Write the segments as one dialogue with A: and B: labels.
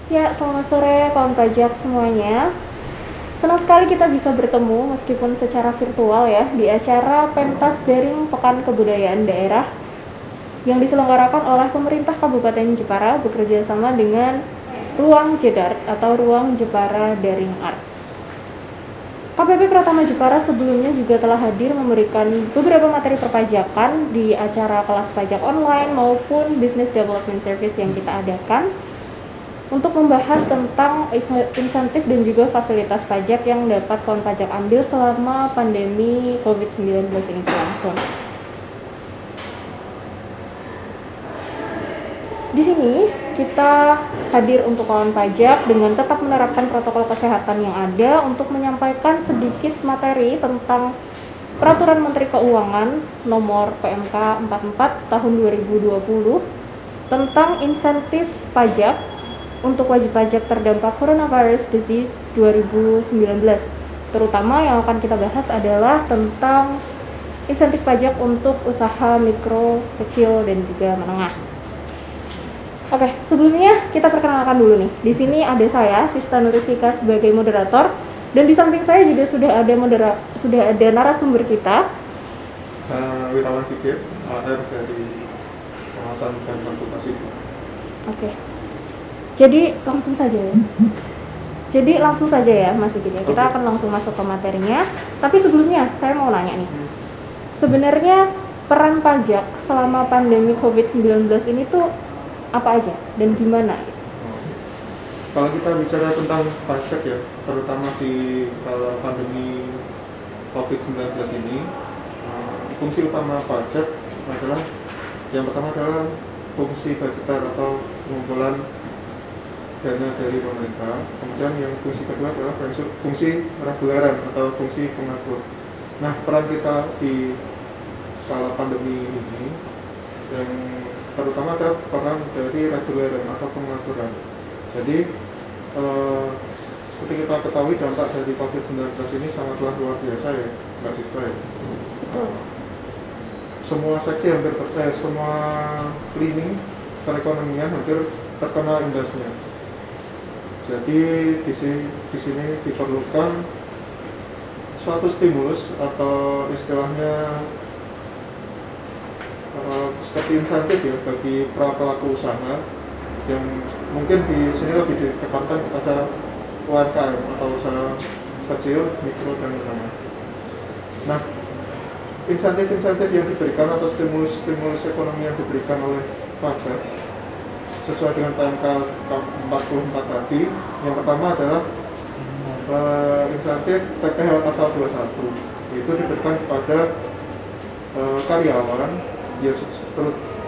A: Ya, selamat sore kawan pajak semuanya. Senang sekali kita bisa bertemu meskipun secara virtual ya di acara pentas daring Pekan Kebudayaan Daerah yang diselenggarakan oleh pemerintah Kabupaten Jepara bekerja sama dengan Ruang Jedar atau Ruang Jepara Daring Art. KPP Pratama Jepara sebelumnya juga telah hadir memberikan beberapa materi perpajakan di acara kelas pajak online maupun Business Development Service yang kita adakan untuk membahas tentang insentif dan juga fasilitas pajak yang dapat kawan pajak ambil selama pandemi COVID-19 ini berlangsung. Di sini kita hadir untuk kawan pajak dengan tetap menerapkan protokol kesehatan yang ada untuk menyampaikan sedikit materi tentang Peraturan Menteri Keuangan Nomor PMK 44 Tahun 2020 tentang insentif pajak untuk wajib pajak terdampak Coronavirus Disease 2019. Terutama yang akan kita bahas adalah tentang insentif pajak untuk usaha mikro, kecil, dan juga menengah. Oke, sebelumnya kita perkenalkan dulu nih. Di sini ada saya, Sista Nurisika sebagai moderator, dan di samping saya juga sudah ada narasumber kita.
B: Wirawan Sigit, AR dari Pengawasan dan Konsultasi.
A: Oke. Jadi langsung saja ya Mas Sigit ya. Kita akan langsung masuk ke materinya. Tapi sebelumnya saya mau nanya nih. Sebenarnya peran pajak selama pandemi COVID-19 ini tuh apa aja dan gimana?
B: Kalau kita bicara tentang pajak ya, terutama di kala pandemi COVID-19 ini, fungsi utama pajak adalah yang pertama adalah fungsi budgetar atau pengumpulan dana dari pemerintah. Kemudian yang fungsi kedua adalah fungsi reguleran atau fungsi pengatur. Nah, peran kita di kala pandemi ini yang terutama ada peran dari reguleran atau pengaturan. Jadi seperti kita ketahui dampak dari COVID-19 ini sangatlah luar biasa ya, Mbak Sista ya. Semua seksi semua lini perekonomian hampir terkena imbasnya. Jadi di sini diperlukan suatu stimulus atau istilahnya seperti insentif ya bagi pelaku usaha yang mungkin di sini lebih ditekankan kepada UMKM atau usaha kecil, mikro dan menengah. Nah, insentif-insentif yang diberikan atau stimulus ekonomi yang diberikan oleh pajak sesuai dengan PMK 44 tadi, yang pertama adalah insentif PPh pasal 21. Itu diberikan kepada karyawan yang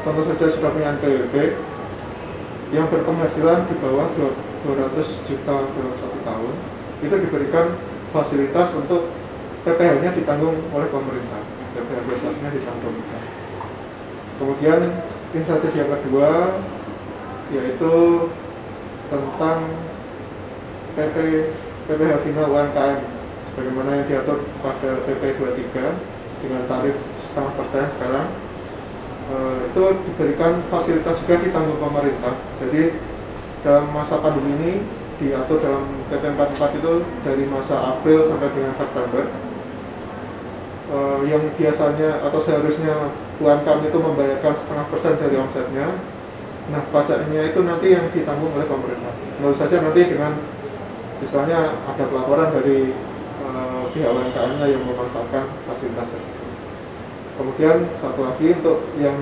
B: tentu saja sudah punya NPWP yang berpenghasilan di bawah 200 juta dalam 1 tahun. Itu diberikan fasilitas untuk PPh-nya ditanggung oleh pemerintah. PPh 21-nya ditanggung pemerintah. Kemudian insentif yang kedua yaitu tentang PPh final UMKM sebagaimana yang diatur pada PP 23 dengan tarif 0,5% sekarang. Itu diberikan fasilitas juga ditanggung pemerintah. Jadi dalam masa pandemi ini diatur dalam PP 44 itu dari masa April sampai dengan September. Yang biasanya atau seharusnya UMKM itu membayarkan 0,5% dari omsetnya. Nah, pajaknya itu nanti yang ditanggung oleh pemerintah. Tentu saja nanti dengan misalnya ada pelaporan dari pihak UMKM-nya yang memanfaatkan fasilitas tersebut. Kemudian satu lagi untuk yang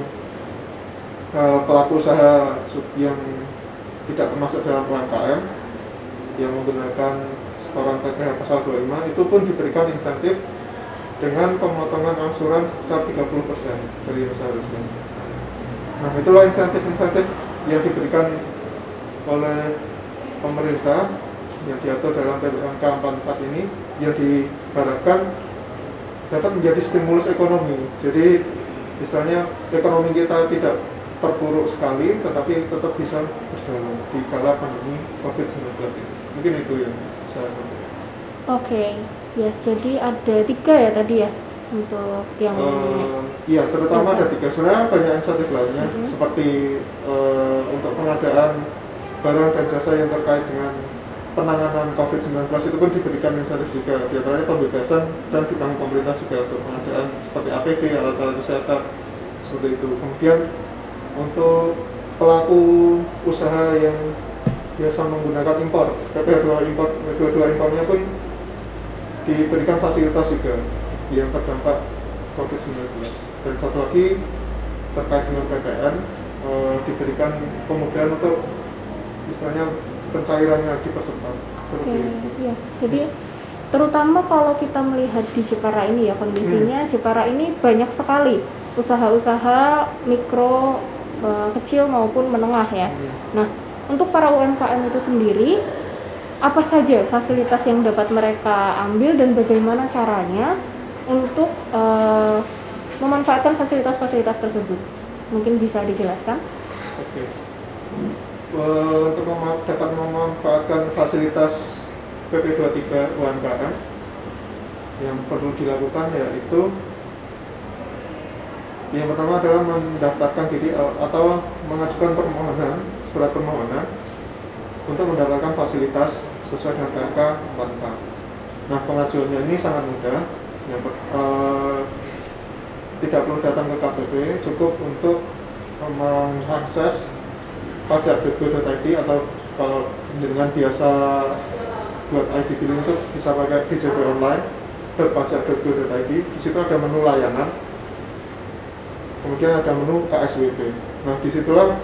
B: pelaku usaha yang tidak termasuk dalam UMKM yang menggunakan setoran PPh pasal 25 itu pun diberikan insentif dengan pemotongan angsuran sebesar 30% dari yang seharusnya. Nah, itulah insentif-insentif yang diberikan oleh pemerintah yang diatur dalam PMK 44 ini yang diharapkan dapat menjadi stimulus ekonomi. Jadi misalnya ekonomi kita tidak terpuruk sekali tetapi tetap bisa berjalan di kala pandemi COVID-19 ini. Mungkin itu yang saya sampaikan.
A: Oke, ya jadi ada 3 ya tadi ya untuk yang
B: iya, terutama ada 3. Sebenarnya banyak insentif lainnya seperti untuk pengadaan barang dan jasa yang terkait dengan penanganan COVID-19 itu pun diberikan insentif juga, diantaranya pembebasan dan ditanggung pemerintah juga untuk pengadaan seperti APD, alat-alat kesehatan seperti itu. Kemudian untuk pelaku usaha yang biasa menggunakan impor, PPh2 impor, PPh2 impornya pun diberikan fasilitas juga yang terdampak COVID-19. Dan satu lagi terkait dengan PPN, diberikan kemudahan untuk istilahnya pencairannya dipercepat seperti itu.
A: Ya. Jadi terutama kalau kita melihat di Jepara ini ya, kondisinya Jepara ini banyak sekali usaha-usaha mikro, kecil maupun menengah ya. Nah, untuk para UMKM itu sendiri, apa saja fasilitas yang dapat mereka ambil dan bagaimana caranya untuk memanfaatkan fasilitas-fasilitas tersebut? Mungkin bisa dijelaskan?
B: Oke. Untuk dapat memanfaatkan fasilitas PP23 UMKM yang perlu dilakukan yaitu yang pertama adalah mendaftarkan diri atau mengajukan permohonan, surat permohonan untuk mendapatkan fasilitas sesuai dengan PMK 44. Nah, pengajuannya ini sangat mudah, tidak perlu datang ke KPP, cukup untuk mengakses pajak.go.id atau kalau dengan biasa buat ID billing itu bisa pakai DJP online pajak.go.id. Di situ ada menu layanan, kemudian ada menu KSWB. Nah, disitulah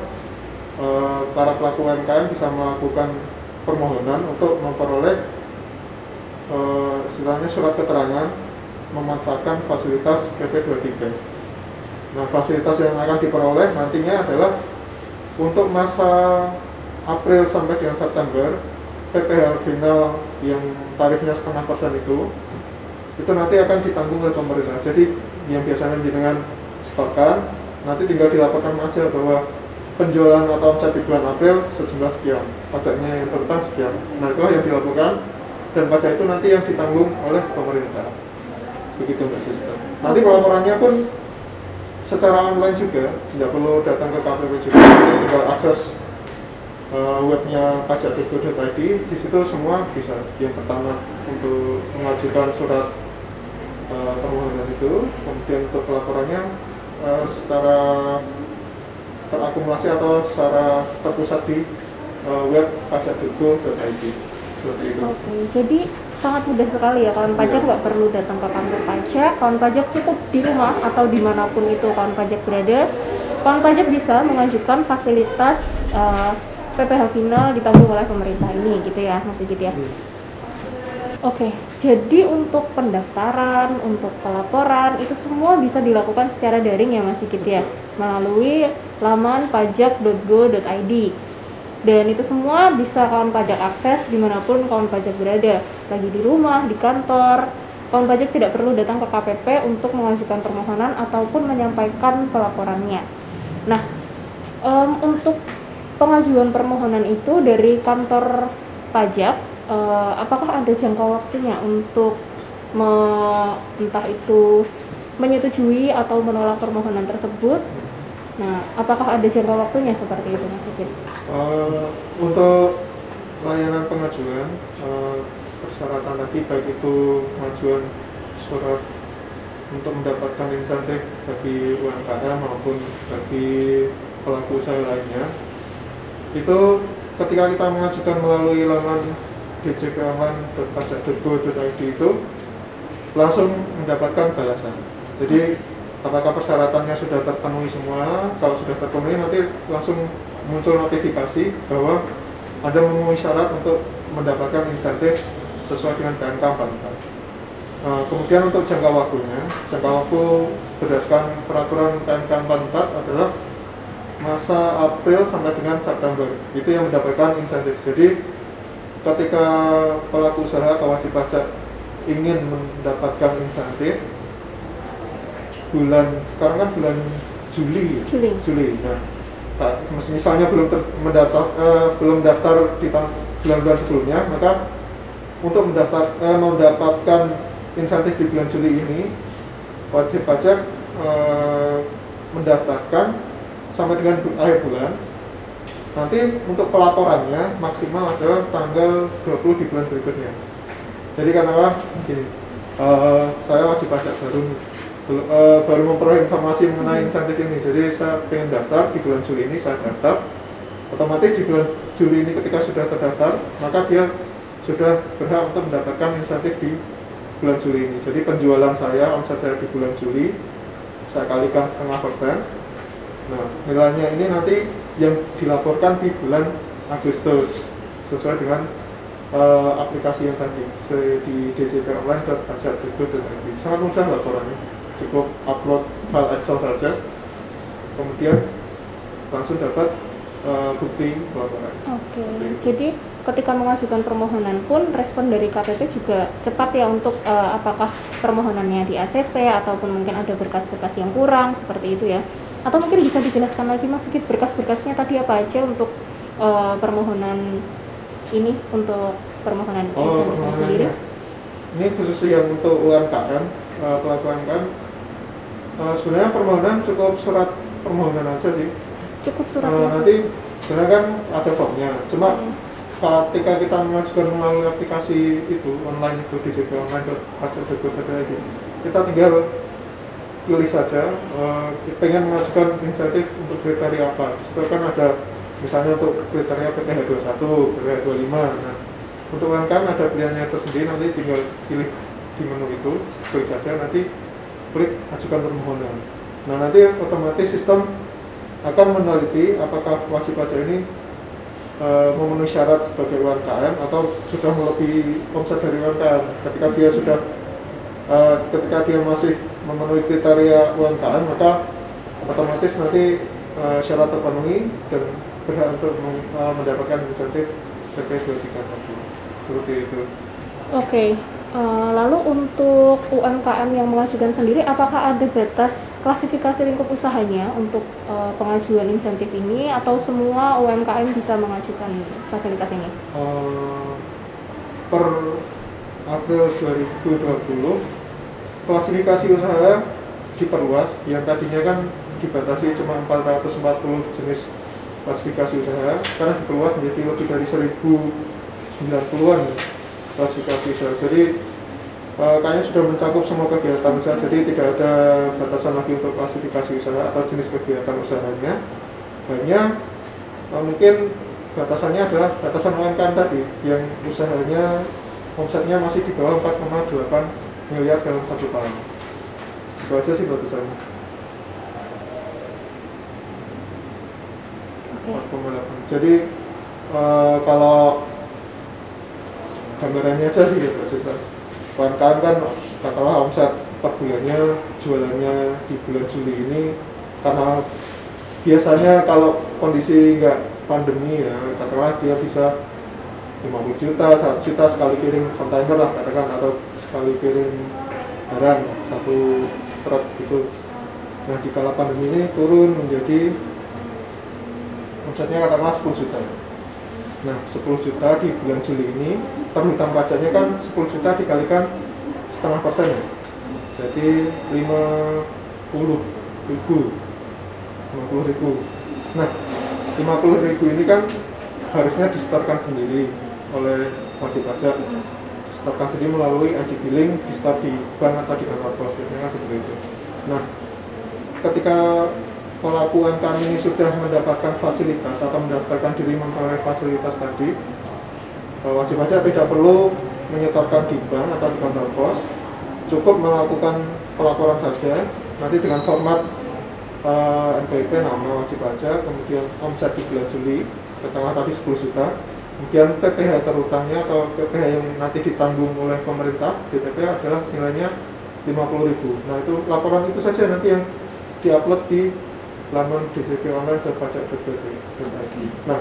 B: para pelaku UMKM bisa melakukan permohonan untuk memperoleh istilahnya surat keterangan memanfaatkan fasilitas PP23. Nah, fasilitas yang akan diperoleh nantinya adalah untuk masa April sampai dengan September, PPh final yang tarifnya 0,5% itu nanti akan ditanggung oleh pemerintah. Jadi yang biasanya dengan setorkan, nanti tinggal dilaporkan aja bahwa penjualan atau omset di bulan April sejumlah sekian, pajaknya yang terutang sekian. Nah, itulah yang dilakukan dan pajak itu nanti yang ditanggung oleh pemerintah. Begitu Mbak Sister. Nanti pelaporannya pun secara online juga, tidak perlu datang ke KPP juga. Nanti tinggal akses webnya pajak.go.id, di situ semua bisa. Yang pertama untuk mengajukan surat permohonan itu, kemudian untuk pelaporannya secara terakumulasi atau secara terpusat di web pajak.go.id. Seperti itu.
A: Oke, jadi sangat mudah sekali ya, kawan pajak nggak perlu datang ke kantor pajak, kawan pajak cukup di rumah atau dimanapun itu kawan pajak berada, kawan pajak bisa mengajukan fasilitas PPh final ditanggung oleh pemerintah ini, gitu ya, Mas Sigit ya. Oke, jadi untuk pendaftaran, untuk pelaporan itu semua bisa dilakukan secara daring ya Mas Sigit ya, melalui laman pajak.go.id. Dan itu semua bisa kawan pajak akses dimanapun kawan pajak berada, lagi di rumah, di kantor. Kawan pajak tidak perlu datang ke KPP untuk mengajukan permohonan ataupun menyampaikan pelaporannya. Nah, untuk pengajuan permohonan itu dari kantor pajak, apakah ada jangka waktunya untuk entah itu menyetujui atau menolak permohonan tersebut? Nah, apakah ada jangka waktunya seperti itu Mas Sigit?
B: Untuk layanan pengajuan persyaratan tadi, baik itu pengajuan surat untuk mendapatkan insentif bagi UMKM maupun bagi pelaku usaha lainnya, itu ketika kita mengajukan melalui laman djponline.pajak.go.id itu langsung mendapatkan balasan. Jadi apakah persyaratannya sudah terpenuhi semua? Kalau sudah terpenuhi, nanti langsung muncul notifikasi bahwa Anda memenuhi syarat untuk mendapatkan insentif sesuai dengan PMK 44. Kemudian untuk jangka waktunya, jangka waktu berdasarkan peraturan PMK 44 adalah masa April sampai dengan September. Itu yang mendapatkan insentif. Jadi ketika pelaku usaha atau wajib pajak ingin mendapatkan insentif sekarang kan bulan Juli. Nah, misalnya belum daftar di bulan-bulan sebelumnya, maka untuk mendapatkan insentif di bulan Juli ini, wajib pajak mendaftarkan sampai dengan akhir bulan Nanti untuk pelaporannya maksimal adalah tanggal 20 di bulan berikutnya. Jadi katakanlah gini, saya wajib pajak baru memperoleh informasi mengenai insentif ini. Jadi saya pengen daftar di bulan Juli ini, saya daftar. Otomatis di bulan Juli ini ketika sudah terdaftar, maka dia sudah berhak untuk mendapatkan insentif di bulan Juli ini. Jadi penjualan saya, omset saya di bulan Juli, saya kalikan 0,5%. Nah, nilainya ini nanti yang dilaporkan di bulan Agustus sesuai dengan aplikasi yang tadi di djponline.pajak.go.id. Sangat mudah laporannya, cukup upload file Excel saja, kemudian langsung dapat bukti laporan.
A: Oke, jadi ketika mengajukan permohonan pun respon dari KPP juga cepat ya untuk apakah permohonannya di ACC ataupun mungkin ada berkas-berkas yang kurang seperti itu ya. Atau mungkin bisa dijelaskan lagi Mas Sigit berkas-berkasnya tadi apa aja untuk permohonan ini, untuk permohonan insentif sendiri?
B: Ini khusus yang untuk UMKM, pelaku UMKM. Sebenarnya permohonan cukup surat permohonan aja sih. Cukup suratnya. Nanti sebenarnya kan ada formnya. Cuma ketika kita mengajukan melalui aplikasi itu online itu djponline.pajak.go.id, kita tinggal pilih saja pengen mengajukan insentif untuk kriteria apa. Di situ kan ada misalnya untuk kriteria PTH 21, PTH 25. Nah, untuk UMKM ada pilihannya tersendiri, nanti tinggal pilih di menu itu, klik saja, nanti klik ajukan permohonan. Nah, nanti otomatis sistem akan meneliti apakah wajib pajak ini memenuhi syarat sebagai UMKM atau sudah melebihi omset dari UMKM. Ketika dia masih memenuhi kriteria UMKM, maka otomatis nanti syarat terpenuhi dan berhak untuk mendapatkan insentif terkait 23 tadi. Seperti itu.
A: Oke. Lalu untuk UMKM yang mengajukan sendiri, apakah ada batas klasifikasi lingkup usahanya untuk pengajuan insentif ini, atau semua UMKM bisa mengajukan fasilitas ini?
B: Per April 2020, klasifikasi usaha diperluas. Yang tadinya kan dibatasi cuma 440 jenis klasifikasi usaha, sekarang diperluas menjadi lebih dari 1090-an klasifikasi usaha. Jadi kayaknya sudah mencakup semua kegiatan usaha, jadi tidak ada batasan lagi untuk klasifikasi usaha atau jenis kegiatan usahanya. Hanya mungkin batasannya adalah batasan UMKM tadi yang usahanya omsetnya masih di bawah 4,8 miliar dalam 1 tahun. Itu aja sih batasannya. 4,8. Jadi kalau gambarannya aja sih ya Pak Sista, UMKM kan katakanlah omset per bulannya, jualannya di bulan Juli ini, karena biasanya kalau kondisi nggak pandemi ya, katakanlah dia bisa 50 juta, 100 juta sekali kirim kontainer lah katakan, atau sekali kirim barang 1 truk gitu. Nah di kala pandemi ini turun menjadi omsetnya katakanlah 10 juta. Nah 10 juta di bulan Juli ini terhutang pajaknya kan 10 juta dikalikan 0,5% ya, jadi 50 ribu. Nah 50 ribu ini kan harusnya disetorkan sendiri oleh wajib pajak, disetorkan sendiri melalui ID billing, disetor di bank atau di kantor pos, biasanya kan seperti itu. Nah ketika pelaku UMKM ini sudah mendapatkan fasilitas atau mendaftarkan diri memperoleh fasilitas tadi, wajib pajak tidak perlu menyetorkan di bank atau di kantor pos, cukup melakukan pelaporan saja, nanti dengan format NPWP, nama wajib pajak, kemudian omset di bulan Juli, katakanlah tadi 10 juta, kemudian PPh terhutangnya atau PPh yang nanti ditanggung oleh pemerintah, DPP adalah nilainya 50.000. Nah itu laporan itu saja nanti yang diupload di laman djponline.pajak.go.id. Nah,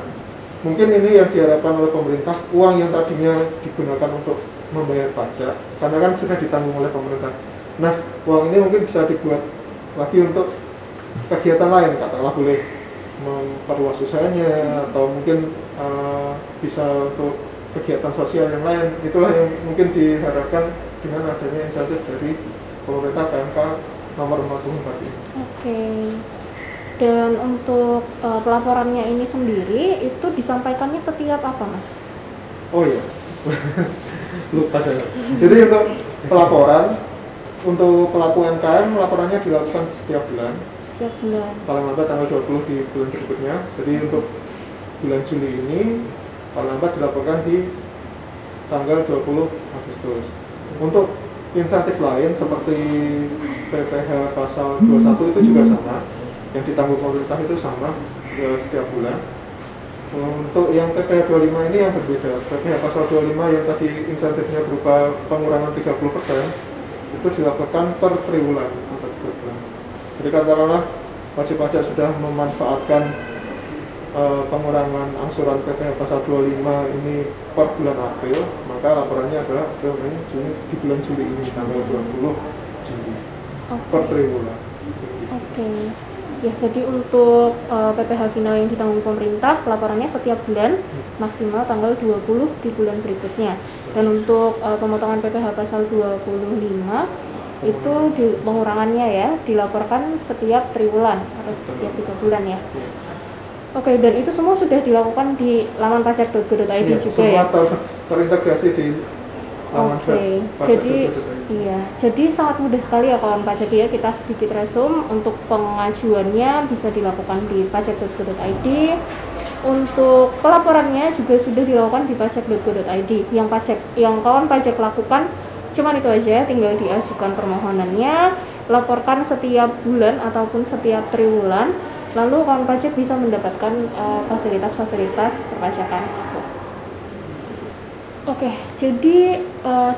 B: mungkin ini yang diharapkan oleh pemerintah, uang yang tadinya digunakan untuk membayar pajak, karena kan sudah ditanggung oleh pemerintah. Nah, uang ini mungkin bisa dibuat lagi untuk kegiatan lain, katakanlah boleh memperluas usahanya, atau mungkin bisa untuk kegiatan sosial yang lain. Itulah yang mungkin diharapkan dengan adanya insentif dari pemerintah PMK nomor 44 ini.
A: Oke. Dan untuk pelaporannya ini sendiri itu disampaikannya setiap apa, Mas?
B: Oh iya, lupa saya. Jadi untuk pelaporan, untuk pelaku UMKM, laporannya dilakukan setiap bulan.
A: Setiap bulan.
B: Paling lambat tanggal 20 di bulan berikutnya. Jadi untuk bulan Juli ini, paling lambat dilaporkan di tanggal 20 Agustus. Untuk insentif lain seperti PPh pasal 21 itu juga sama, yang ditanggung pemerintah itu sama setiap bulan. Untuk yang PPh 25 ini yang berbeda. PPh pasal 25 yang tadi insentifnya berupa pengurangan 30% itu dilaporkan per triwulan atau per bulan. Jadi katakanlah wajib pajak sudah memanfaatkan pengurangan angsuran PPh pasal 25 ini per bulan April, maka laporannya adalah April, Mei, Juni di bulan Juli ini tanggal 20 Juli per triwulan.
A: Oke. Ya, jadi untuk PPh final yang ditanggung pemerintah, laporannya setiap bulan, maksimal tanggal 20 di bulan berikutnya. Dan untuk pemotongan PPh pasal 25, itu pengurangannya ya, dilaporkan setiap triwulan, atau setiap 3 bulan ya. Oke, dan itu semua sudah dilakukan di laman pajak.go.id
B: ya,
A: juga
B: semua
A: ya?
B: terintegrasi di laman
A: jadi sangat mudah sekali ya kawan pajak ya. Kita sedikit resume, untuk pengajuannya bisa dilakukan di pajak.go.id, untuk pelaporannya juga sudah dilakukan di pajak.go.id. Yang kawan pajak lakukan cuman itu aja, tinggal diajukan permohonannya, laporkan setiap bulan ataupun setiap triwulan, lalu kawan pajak bisa mendapatkan fasilitas-fasilitas perpajakan itu. Oke, jadi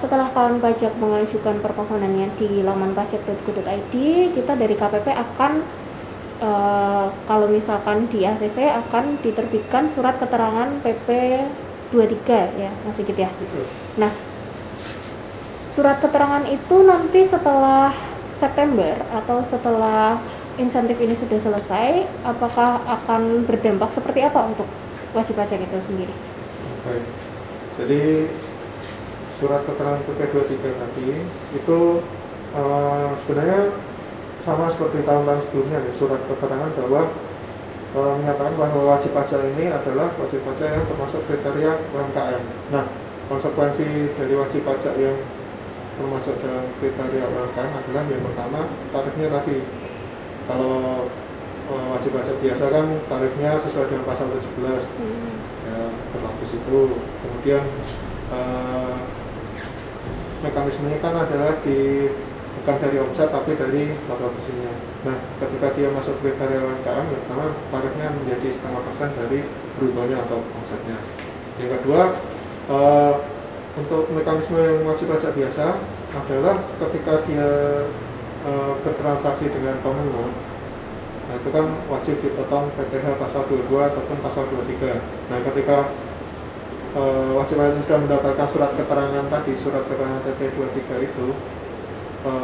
A: setelah kawan pajak mengajukan permohonannya di laman pajak.go.id, kita dari KPP akan kalau misalkan di ACC akan diterbitkan surat keterangan PP 23 ya, Mas Sigit ya. Nah, surat keterangan itu nanti setelah September atau setelah insentif ini sudah selesai, apakah akan berdampak seperti apa untuk wajib pajak itu sendiri?
B: Baik. Jadi surat keterangan PP 23 tadi itu sebenarnya sama seperti tahun-tahun sebelumnya ya, surat keterangan bahwa menyatakan bahwa wajib pajak ini adalah wajib pajak yang termasuk kriteria UMKM. Nah, konsekuensi dari wajib pajak yang termasuk dalam kriteria UMKM adalah yang pertama, tarifnya tadi. Kalau wajib pajak biasa kan tarifnya sesuai dengan pasal 17 ya, berlapis itu. Kemudian mekanismenya kan adalah bukan dari omset tapi dari laba bersihnya. Nah, ketika dia masuk kriteria UMKM, yang pertama tarifnya menjadi 0,5% dari brutonya atau omsetnya. Yang kedua, untuk mekanisme yang wajib pajak biasa adalah ketika dia bertransaksi dengan pemungut, nah itu kan wajib dipotong PPh pasal 22 ataupun pasal 23. Nah, ketika wajib pajak sudah mendapatkan surat keterangan tadi, surat keterangan PP 23 itu,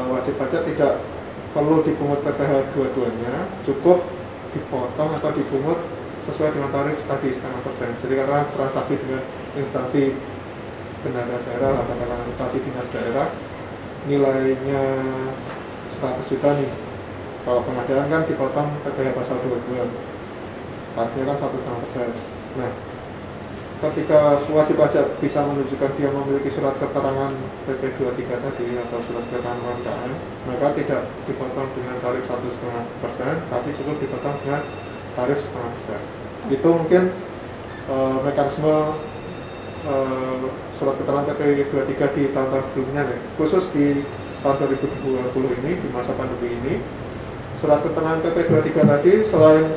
B: wajib pajak tidak perlu dipungut PPh dua-duanya, cukup dipotong atau dipungut sesuai dengan tarif tadi 0,5%. Jadi karena transaksi dengan instansi bendahara daerah atau instansi dinas daerah, nilainya 100 juta nih. Kalau pengadaan kan dipotong PPh pasal 22, tarifnya kan 1,5%. Nah, ketika wajib pajak bisa menunjukkan dia memiliki surat keterangan PP 23 tadi atau surat keterangan UMKM, maka tidak dipotong dengan tarif 1,5%, tapi cukup dipotong dengan tarif 0,5%. Itu mungkin mekanisme surat keterangan PP 23 di tahun-tahun sebelumnya nih. Khusus di tahun 2020 ini, di masa pandemi ini, surat keterangan PP 23 tadi selain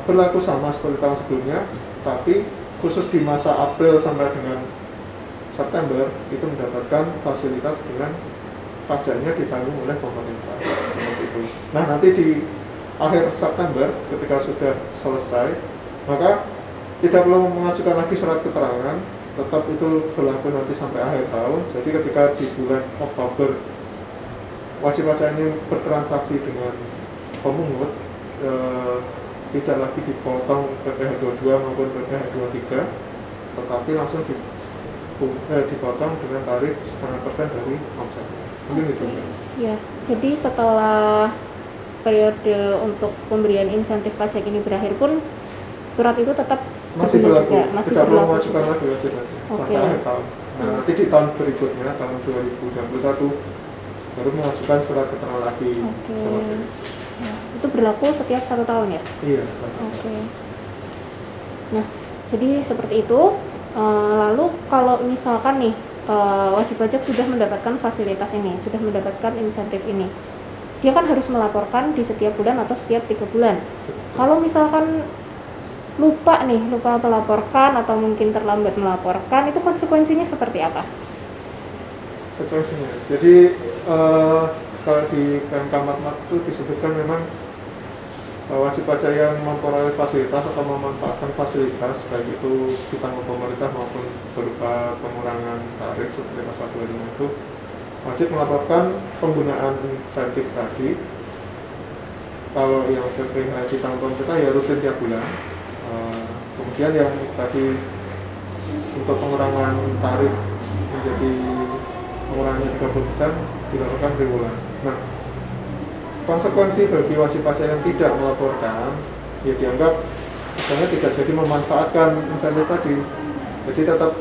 B: berlaku sama seperti tahun sebelumnya, tapi khusus di masa April sampai dengan September itu mendapatkan fasilitas dengan pajaknya ditanggung oleh pemerintah seperti itu. Nah, nanti di akhir September ketika sudah selesai, maka tidak perlu mengajukan lagi surat keterangan, tetap itu berlaku nanti sampai akhir tahun. Jadi ketika di bulan Oktober wajib pajak ini bertransaksi dengan pemungut, tidak lagi dipotong PPh 22 maupun PPh 23, tetapi langsung dipotong dengan tarif 0,5% dari omset. Mungkin itu.
A: Ya, jadi setelah periode untuk pemberian insentif pajak ini berakhir pun surat itu tetap
B: masih
A: berguna
B: berlaku,
A: juga, masih
B: tidak perlu
A: berlaku
B: mengajukan
A: juga.
B: lagi wajib pajak
A: Oke.
B: sampai akhir tahun. Nah, nanti di tahun berikutnya, tahun 2021 baru mengajukan surat keterangan lagi.
A: Oke.
B: Seperti itu.
A: Ya, itu berlaku setiap 1 tahun ya?
B: Iya, sama.
A: Oke. Nah, jadi seperti itu. Lalu kalau misalkan nih wajib pajak sudah mendapatkan fasilitas ini, sudah mendapatkan insentif ini, dia kan harus melaporkan di setiap bulan atau setiap 3 bulan. Kalau misalkan lupa melaporkan atau mungkin terlambat melaporkan, itu konsekuensinya seperti apa?
B: Situasinya. Jadi kalau di PMK Matmat itu disebutkan memang wajib pajak yang memperoleh fasilitas atau memanfaatkan fasilitas baik itu ditanggung pemerintah maupun berupa pengurangan tarif seperti pasal 25 itu wajib melaporkan penggunaan insentif tadi. Kalau yang CPH ditanggung pemerintah ya rutin tiap bulan. Kemudian yang tadi untuk pengurangan tarif menjadi pengurangannya 30% dilakukan per bulan. Nah, konsekuensi bagi wajib pajak yang tidak melaporkan ya dianggap misalnya tidak jadi memanfaatkan insentif tadi. Jadi tetap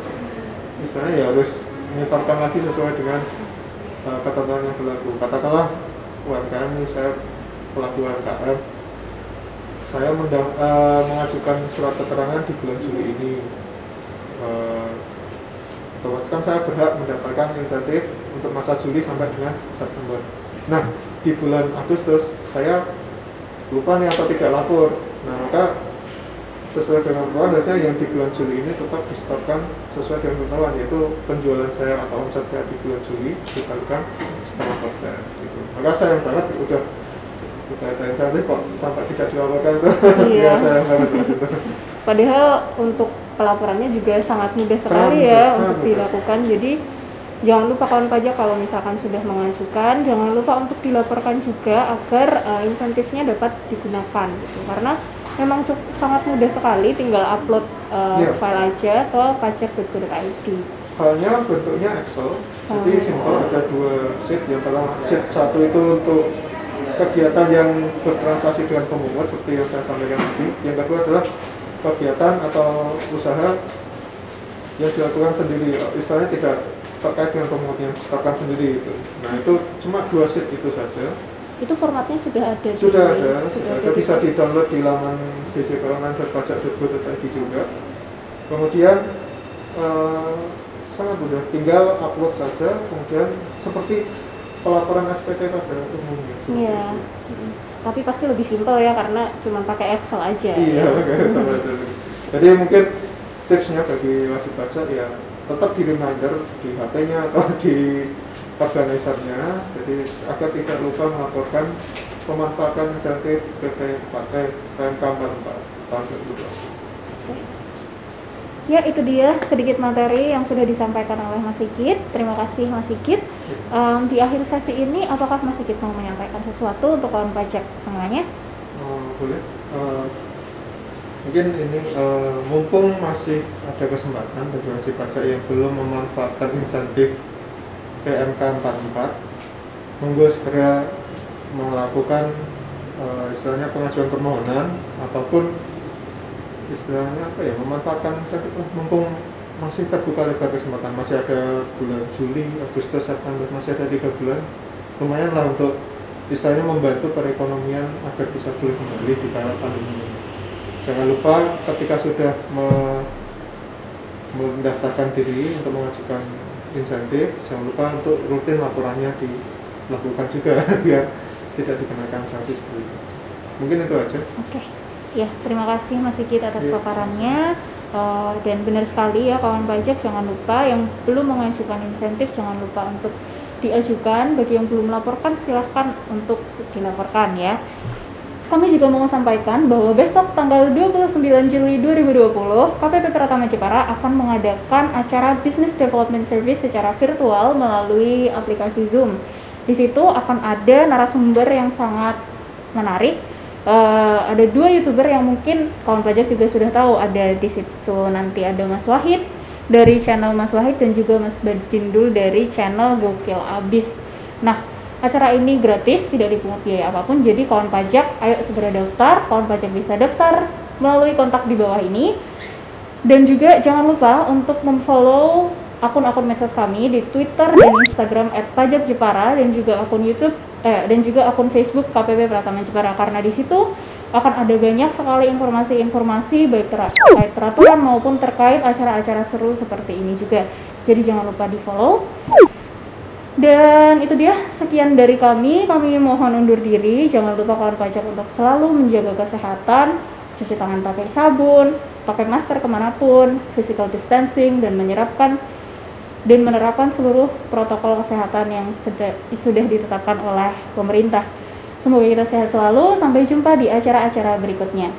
B: misalnya ya harus menyetorkan lagi sesuai dengan ketentuan yang berlaku. Katakanlah UMKM ini, saya pelaku UMKM, saya mengajukan surat keterangan di bulan Juli ini, otomatis kan saya berhak mendapatkan insentif untuk masa Juli sampai dengan September. Nah, di bulan Agustus saya lupa nih atau tidak lapor. Nah, maka sesuai dengan ketentuan harusnya yang di bulan Juli ini tetap disetorkan sesuai dengan ketentuan, yaitu penjualan saya atau omset saya di bulan Juli dikalikan 0,5% gitu. Maka sayang banget udah ada insentif kok sampai tidak dilaporkan itu.
A: Iya.
B: Ya sayang banget di situ.
A: Padahal untuk pelaporannya juga sangat mudah
B: Sangat
A: sekali
B: mudah,
A: ya
B: sangat
A: untuk
B: mudah.
A: dilakukan. Jadi jangan lupa kawan pajak kalau misalkan sudah mengajukan, jangan lupa untuk dilaporkan juga agar insentifnya dapat digunakan gitu. Karena memang sangat mudah sekali, tinggal upload
B: Iya.
A: file aja ke pajak.go.id.
B: Filenya bentuknya Excel, jadi simple, ada 2 sheet. Yang pertama sheet 1 itu untuk kegiatan yang bertransaksi dengan pemungut seperti yang saya sampaikan tadi. Yang kedua adalah kegiatan atau usaha yang dilakukan sendiri, istilahnya tidak terkait dengan pemungut yang disetorkan sendiri itu. Nah, itu cuma 2 sheet itu saja.
A: Itu formatnya sudah ada.
B: Sudah ada, bisa
A: di
B: di-download di laman djkonline.pajak.go.id juga. Kemudian sangat mudah, tinggal upload saja, kemudian seperti pelaporan SPT pada umumnya.
A: Iya. Tapi pasti lebih simpel ya karena cuma pakai Excel aja.
B: Iya, pakai sama aja. Jadi mungkin tipsnya bagi wajib pajak ya tetap di reminder di HP-nya atau di organisernya, jadi agar tidak lupa melaporkan pemanfaatan insentif PMK 44 tahun 2020.
A: Ya, itu dia sedikit materi yang sudah disampaikan oleh Mas Sigit. Terima kasih Mas Sigit. Di akhir sesi ini, apakah Mas Sigit mau menyampaikan sesuatu untuk kawan pajak semuanya?
B: Boleh. Mungkin ini mumpung masih ada kesempatan bagi wajib pajak yang belum memanfaatkan insentif PMK 44, monggo segera melakukan istilahnya pengajuan permohonan ataupun istilahnya apa ya, memanfaatkan insentif mumpung masih terbuka lebar kesempatan, masih ada bulan Juli, Agustus, September, masih ada 3 bulan, lumayan lah untuk istilahnya membantu perekonomian agar bisa pulih kembali di kala pandemi ini. Jangan lupa ketika sudah mendaftarkan diri untuk mengajukan insentif, jangan lupa untuk rutin laporannya dilakukan juga biar tidak dikenakan sanksi seperti itu. Mungkin itu aja.
A: Oke. Ya, terima kasih Mas Sigit atas paparannya. Dan benar sekali ya kawan pajak, jangan lupa yang belum mengajukan insentif jangan lupa untuk diajukan. Bagi yang belum melaporkan silahkan untuk dilaporkan ya. Kami juga mau sampaikan bahwa besok tanggal 29 Juli 2020 KPP Pratama Jepara akan mengadakan acara Business Development Service secara virtual melalui aplikasi Zoom. Di situ akan ada narasumber yang sangat menarik. Ada 2 YouTuber yang mungkin kawan pajak juga sudah tahu. Ada di situ nanti ada Mas Wahid dari channel Mas Wahid dan juga Mas Badjindul dari channel Gokil Abis. Nah, Acara ini gratis, tidak dipungut biaya apapun. Jadi kawan pajak, ayo segera daftar. Kawan pajak bisa daftar melalui kontak di bawah ini. Dan juga jangan lupa untuk memfollow akun-akun medsos kami di Twitter dan Instagram @pajakjepara, dan juga akun YouTube dan juga akun Facebook KPP Pratama Jepara, karena di situ akan ada banyak sekali informasi-informasi baik terkait peraturan maupun terkait acara-acara seru seperti ini juga. Jadi jangan lupa di follow. Dan itu dia, sekian dari kami mohon undur diri. Jangan lupa kawan pajak untuk selalu menjaga kesehatan, cuci tangan pakai sabun, pakai masker kemanapun, physical distancing, dan menerapkan seluruh protokol kesehatan yang sudah ditetapkan oleh pemerintah. Semoga kita sehat selalu, sampai jumpa di acara-acara berikutnya.